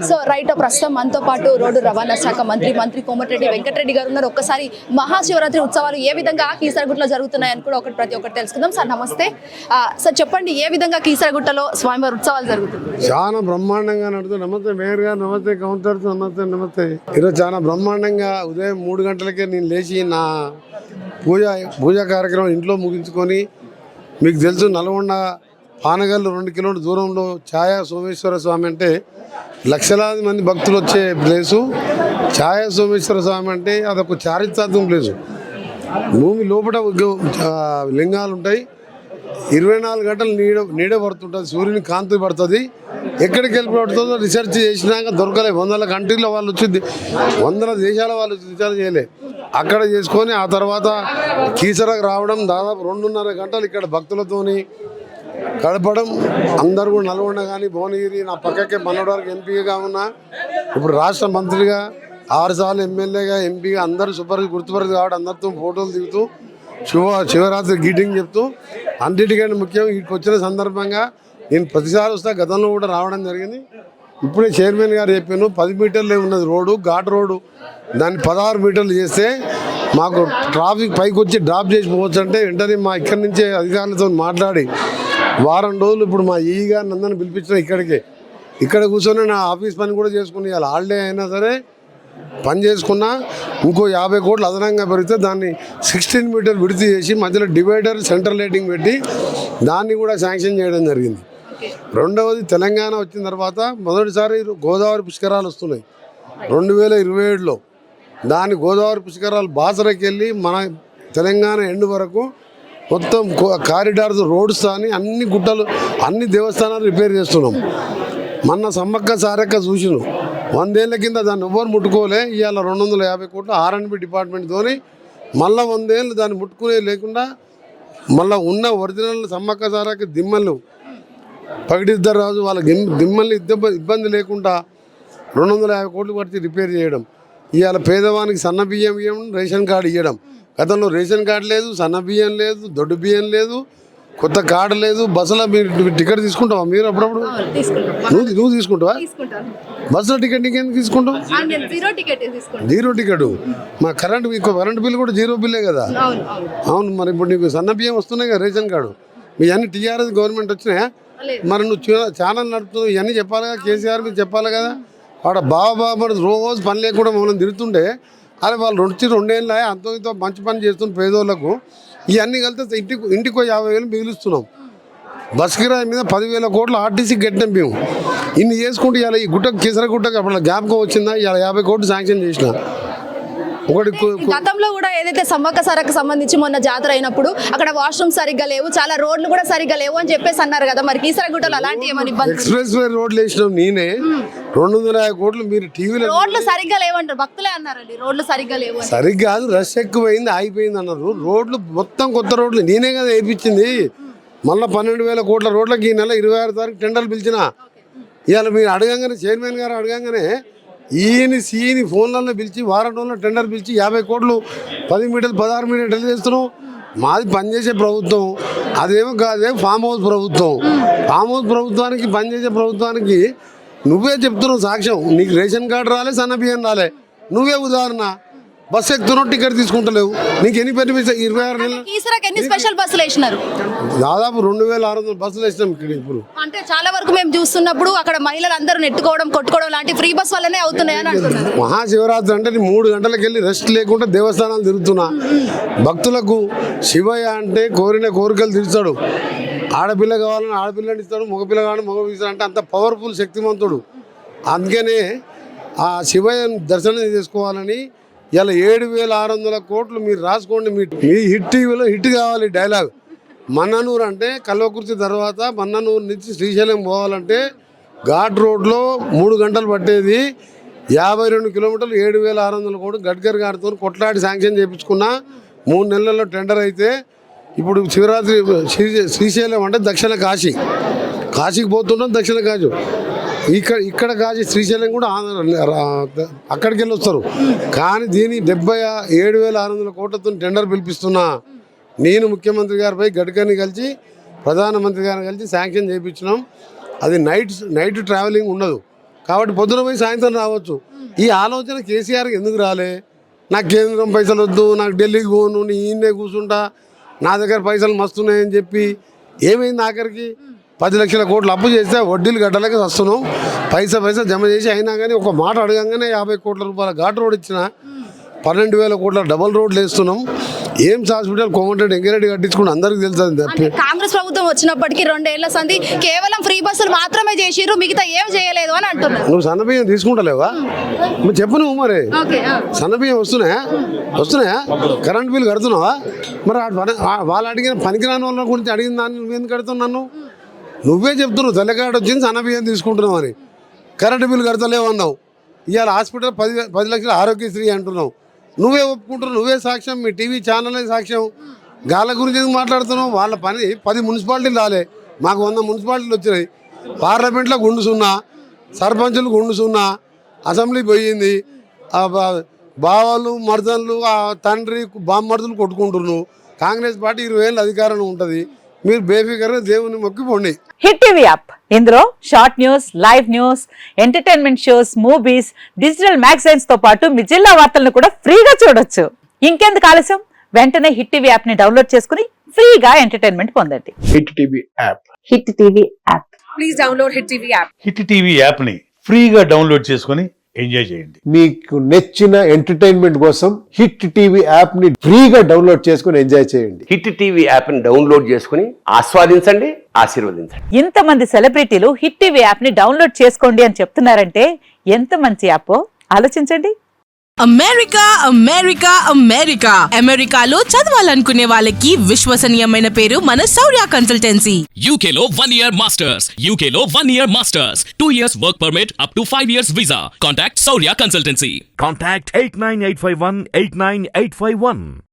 So right, ప్రస్తుతం మనతో పాటు రోడ్డు రవాణా శాఖ మంత్రి కోమటిరెడ్డి వెంకటరెడ్డి గారు ఉన్నారు. ఒక్కసారి మహాశివరాత్రి ఉత్సవాలు ఏ విధంగా కీసరగుట్టలో జరుగుతున్నాయని కూడా ప్రతి ఒక్కటి తెలుసుకుందాం. సార్ నమస్తే. సార్ చెప్పండి, ఏ విధంగా కీసరగుట్టలో స్వామివారి ఉత్సవాలు జరుగుతున్నాయి? చాలా బ్రహ్మాండంగా నడుతుంది. నమస్తే మేయర్ గారు, నమస్తే కౌంటర్, నమస్తే. ఈరోజు చాలా బ్రహ్మాండంగా ఉదయం 3 గంటలకే నేను లేచి నా పూజా కార్యక్రమం ఇంట్లో ముగించుకొని, మీకు తెలుసు నల్గొండ పానగల్లు 2 కిలోమీటర్ల దూరంలో ఛాయా సోమేశ్వర స్వామి అంటే లక్షలాది మంది భక్తులు వచ్చే ప్లేసు. ఛాయా సోమేశ్వర స్వామి అంటే అదొక చారిత్రాత్మక ప్లేసు. భూమి లోపల లింగాలు ఉంటాయి. 24 గంటలు నీడ పడుతుంటుంది, సూర్యుని కాంతి పడుతుంది. ఎక్కడికి వెళ్ళి పడుతుందో రీసెర్చ్ చేసినాక దొరకలే. 100 కంట్రీల వాళ్ళు వచ్చి 100 దేశాల వాళ్ళు రీసెర్చ్ చేయలే. అక్కడ చేసుకొని ఆ తర్వాత కీసరకు రావడం, దాదాపు 2.5 గంటలు ఇక్కడ భక్తులతోని గడపడం. అందరూ కూడా నల్గొండ కానీ భువనగిరి, నా పక్కకే మనోడవరకు ఎంపీగా ఉన్నా, ఇప్పుడు రాష్ట్ర మంత్రిగా 6 సార్లు ఎమ్మెల్యేగా ఎంపీగా అందరూ గుర్తుపరిచి కాబట్టి అందరితో ఫోటోలు దిగుతూ శివరాత్రి గ్రీటింగ్ చెప్తూ, అన్నిటికంటే ముఖ్యం ఇక్కడికి వచ్చిన సందర్భంగా నేను ప్రతిసారి వస్తా, గతంలో కూడా రావడం జరిగింది. ఇప్పుడే చైర్మన్ గారు చెప్పాను, 10 మీటర్లే ఉన్నది రోడ్డు, ఘాట్ రోడ్డు, దాన్ని 16 మీటర్లు చేస్తే మాకు ట్రాఫిక్ పైకి వచ్చి డ్రాప్ చేసిపోవచ్చు అంటే వెంటనే మా ఇక్కడి నుంచే అధికారులతో మాట్లాడి వారం రోజులు ఇప్పుడు మా ఈ గారిని అందరిని పిలిపించిన ఇక్కడ కూర్చొని నా ఆఫీస్ పని కూడా చేసుకుని హాలిడే అయినా సరే పని చేసుకున్నా. ఇంకో 50 కోట్లు అదనంగా పెరిగితే దాన్ని 16 మీటర్లు విడితి చేసి మధ్యలో డివైడర్ సెంట్రల్ లైటింగ్ పెట్టి దాన్ని కూడా శాంక్షన్ చేయడం జరిగింది. రెండవది, తెలంగాణ వచ్చిన తర్వాత మొదటిసారి గోదావరి పుష్కరాలు వస్తున్నాయి 2027లో. దాని గోదావరి పుష్కరాలు బాసరకి వెళ్ళి మన తెలంగాణ ఎండ్ వరకు మొత్తం కారిడార్స్, రోడ్స్ అని అన్ని గుట్టలు, అన్ని దేవస్థానాలు రిపేర్ చేస్తున్నాం. మొన్న సమ్మక్క సారక్క చూసిను, 100 ఏళ్ళ కింద దాన్ని ఎవ్వరు ముట్టుకోలే. ఇవాళ 250 కోట్ల R&B డిపార్ట్మెంట్తోని మళ్ళీ 100 ఏళ్ళు దాన్ని ముట్టుకునే లేకుండా మళ్ళీ ఉన్న ఒరిజినల్ సమ్మక్క సారక్క దిమ్మలు పగిడిద్దరు రాజు వాళ్ళ దిమ్మల్ని ఇబ్బంది లేకుండా 250 కోట్లు పడితే రిపేర్ చేయడం. ఇవాళ పేదవానికి సన్న బియ్యం ఇవ్వడం, రేషన్ కార్డు ఇవ్వడం. గతంలో రేషన్ కార్డు లేదు, సన్న బియ్యం లేదు, దొడ్డు బియ్యం లేదు, కొత్త కార్డు లేదు. బస్సులో మీరు టికెట్ తీసుకుంటావా? మీరు అప్పుడప్పుడు నువ్వు తీసుకుంటావా? బస్సులో టికెట్ నీకెందుకు తీసుకుంటావు? 0 టికెట్. మా కరెంట్ బిల్ కూడా 0 బిల్లే కదా. అవును, మరి ఇప్పుడు నీకు సన్న బియ్యం వస్తున్నాయి కదా, రేషన్ కార్డు. మీ అన్ని TRS గవర్నమెంట్ వచ్చినాయా? మరి నువ్వు ఛానల్ నడుపుతున్నావు, ఇవన్నీ చెప్పాలి కదా, కేసీఆర్ మీద చెప్పాలి కదా. వాడ బాబా రోజు పని లేకుండా మమ్మల్ని తిరుగుతుండే, అరే వాళ్ళు 2 ఏళ్ళ అంతో ఇంతో మంచి పని చేస్తున్న పేదోళ్ళకు ఇవన్నీ కలిస్తే ఇంటికి 50,000 మిగులుస్తున్నాం. బస్ కిరాయి మీద 10,000 కోట్లు RTC కట్టినాం మేము. ఇన్ని చేసుకుంటే ఇలా ఈ కీసరగుట్టకు అప్పుడు జ్ఞాపకం వచ్చిందా? ఇలా 50 కోట్లు శాంక్షన్ చేసిన. గతంలో కూడా ఏదైతే సమ్మక్క సారక్క సంబంధించి మొన్న జాతర అయినప్పుడు అక్కడ వాష్రూమ్ సరిగ్గా లేవు, చాలా రోడ్లు కూడా సరిగ్గా లేవు అని చెప్పేసి అన్నారు కదా. మరి కీసరగుట్టలో అలాంటి ఏమని ఇబ్బంది? ఎక్స్ప్రెస్ వే రోడ్లు వేసినాం నేనే. 250 కోట్లు మీరు టీవీలో రోడ్లు సరిగ్గా లేవంటారు, భక్తులే అన్నారండి. రోడ్లు సరిగ్గా లేవు, సరిగ్గా రష్ ఎక్కువైంది, ఆగిపోయింది అన్నారు. రోడ్లు మొత్తం కొత్త రోడ్లు నేనే కదా వేయించింది. మళ్ళీ 12,000 కోట్ల రోడ్లకి ఈ నెల 26 తారీఖు టెండర్లు పిలిచిన. ఇవాళ మీరు అడగంగానే, చైర్మన్ గారు అడగంగానే సీని ఫోన్లలో పిలిచి వారం రోజుల్లో టెండర్ పిలిచి 50 కోట్లు 10 మీటర్లు 16 మీటర్లు చేస్తున్నాం. మాది పనిచేసే ప్రభుత్వం, అదేమో కాదే ఫామ్ హౌస్ ప్రభుత్వం. ఫామ్ హౌస్ ప్రభుత్వానికి, పనిచేసే ప్రభుత్వానికి నువ్వే చెప్తున్నావు సాక్ష్యం. నీకు రేషన్ కార్డు రాలే, సన్న బియ్యం రాలే, నువ్వే ఉదాహరణ. బస్సు ఎక్కుతున్నావు, టికెట్ తీసుకుంటలేవు. నీకు ఎన్ని పెర్మిషన్? 26 నెలలు స్పెషల్ బస్సులు వేసినారు. దాదాపు 2,600 బస్సులు వేసినాం ఇక్కడ. ఇప్పుడు అంటే చాలా వరకు మేము చూస్తున్నప్పుడు అక్కడ మహిళలు అందరూ నెట్టుకోవడం, కొట్టుకోవడం లాంటి ఫ్రీ బస్ వల్లనే అవుతున్నాయని అంటున్నారు. మహాశివరాత్రి అంటే 3 గంటలకు వెళ్ళి రెస్ట్ లేకుండా దేవస్థానాలు తిరుగుతున్నా. భక్తులకు శివయ్య అంటే కోరిన కోరికలు తీర్చాడు. ఆడపిల్ల కావాలని ఆడపిల్లని ఇస్తాడు, మగపిల్ల కావాలని మగపిల్ల ఇస్తాడు. అంటే అంత పవర్ఫుల్, శక్తివంతుడు. అందుకనే ఆ శివయ్యను దర్శనం చేసుకోవాలని ఇలా 7,600 కోట్లు మీరు రాసుకోండి. మీ హిట్ టీవీలో హిట్ కావాలి డైలాగ్. మన్ననూరు అంటే కల్వకుర్తి తర్వాత మన్ననూరు నుంచి శ్రీశైలం పోవాలంటే ఘాట్ రోడ్లో 3 గంటలు పట్టేది. 52 కిలోమీటర్లు 7,600 కోట్లు గడ్కరీ గారితో కొట్లాడి శాంక్షన్ చేయించుకున్నా. 3 నెలల్లో టెండర్ అయితే ఇప్పుడు శివరాత్రి శ్రీశైలం అంటే దక్షిణ కాశీకి పోతున్నాం. దక్షిణ కాశీ ఇక్కడ కాశీ, శ్రీశైలం కూడా అక్కడికి వెళ్ళి వస్తారు. కానీ దీని 7,600 కోట్లతో టెండర్ పిలిపిస్తున్నా. నేను ముఖ్యమంత్రి గారిపై గడ్కరీని కలిసి, ప్రధానమంత్రి గారిని కలిసి శాంక్షన్ చేయించినాం. అది నైట్ ట్రావెలింగ్ ఉండదు. కాబట్టి పొద్దున పోయి సాయంత్రం రావచ్చు. ఈ ఆలోచన కేసీఆర్కి ఎందుకు రాలే? నాకు కేంద్రం పైసలు వద్దు, నాకు ఢిల్లీకి పోను, నీ ఈయనే కూర్చుంటా, నా దగ్గర పైసలు మస్తున్నాయని చెప్పి ఏమైంది? ఆఖరికి 10 లక్షల కోట్లు అప్పు చేస్తే వడ్డీలు గడ్డలకి వస్తున్నాం. పైసా జమ చేసి అయినా కానీ ఒక మాట అడగంగానే 50 కోట్ల రూపాయల ఘాట్ రోడ్ ఇచ్చిన, 12,000 కోట్ల డబల్ రోడ్లు వేస్తున్నాం. ఎయిమ్స్ హాస్పిటల్ కోమటిరెడ్డి వెంకరెడ్డి కట్టించుకుని అందరికీ తెలుస్తుంది. కాంగ్రెస్ ప్రభుత్వం వచ్చినప్పటికీ 2 ఏళ్ల సంది కేవలం ఫ్రీ బస్సులు మాత్రమే చేసిర్రు, మిగతా ఏం చేయలేదు అని అంటున్నారు. నువ్వు సన్నబియ్యం తీసుకుంటలేవా? నువ్వు చెప్పు. నువ్వు మరి సన్నబియ్యం వస్తున్నాయా? కరెంట్ బిల్ కడుతున్నావా? మరి వాళ్ళు అడిగిన పనికిరాని వాళ్ళ గురించి అడిగిన దాన్ని నువ్వు ఎందుకు కడుతున్నాను? నువ్వే చెప్తున్నావు తెల్లకాడ వచ్చింది సన్నబియ్యం తీసుకుంటున్నావు అని. కరెంటు బిల్ కడతలేవు అన్నావు. ఇవాళ హాస్పిటల్ 10 లక్షల ఆరోగ్యశ్రీ అంటున్నావు. నువ్వే ఒప్పుకుంటున్నావు, నువ్వే సాక్ష్యం, మీ టీవీ ఛానలే సాక్ష్యం. గాల గురించి ఎందుకు మాట్లాడుతున్నావు? వాళ్ళ పని 10 మున్సిపాలిటీలు రాలే, మాకు 100 మున్సిపాలిటీలు వచ్చినాయి. పార్లమెంట్లో గుండు సున్నా, సర్పంచులు గుండు సున్నా, అసెంబ్లీ పోయింది. బావాలు మర్దన్లు తండ్రి బామ్మర్దులు కొట్టుకుంటున్నావు. కాంగ్రెస్ పార్టీ 20 ఏళ్ళు అధికారంలో ఉంటుంది. మీరు బేఫికర్గా దేవుని మొక్కిపోండి. హిట్ టీవీ యాప్, ఇందులో short news, live news, entertainment shows, movies, digital magazines తో పాటు మీ జిల్లా వార్తలను కూడా ఫ్రీగా చూడొచ్చు. ఇంకెందుకు ఆలస్యం? వెంటనే హిట్ టీవీ యాప్ ని డౌన్లోడ్ చేసుకుని ఫ్రీగా ఎంటర్టైన్మెంట్ పొందండి. Hit TV app. Hit TV app. Please download hit TV app. Hit TV యాప్ని ఫ్రీగా డౌన్లోడ్ చేసుకొని ఎంజాయ్ చేయండి. మీకు నచ్చిన ఎంటర్టైన్మెంట్ కోసం హిట్ టీవీ యాప్ ని ఫ్రీగా డౌన్లోడ్ చేసుకుని ఎంజాయ్ చేయండి. హిట్ టీవీ యాప్ ని డౌన్లోడ్ చేసుకుని ఆస్వాదించండి, ఆశీర్వదించండి. ఇంతమంది సెలబ్రిటీలు హిట్ టీవీ యాప్ ని డౌన్లోడ్ చేసుకోండి అని చెప్తున్నారంటే ఎంత మంచి యాప్ ఆలోచించండి. అమెరికా అమెరికాలో చదవాలనుకునే వాళ్ళకి విశ్వసనీయమైన పేరు మన శౌర్య కన్సల్టెన్సీ. UK లో 1 year masters. UK లో 1 year masters. 2 years work permit up to 5 years visa. Contact Saurya Consultancy. Contact 89851 89851.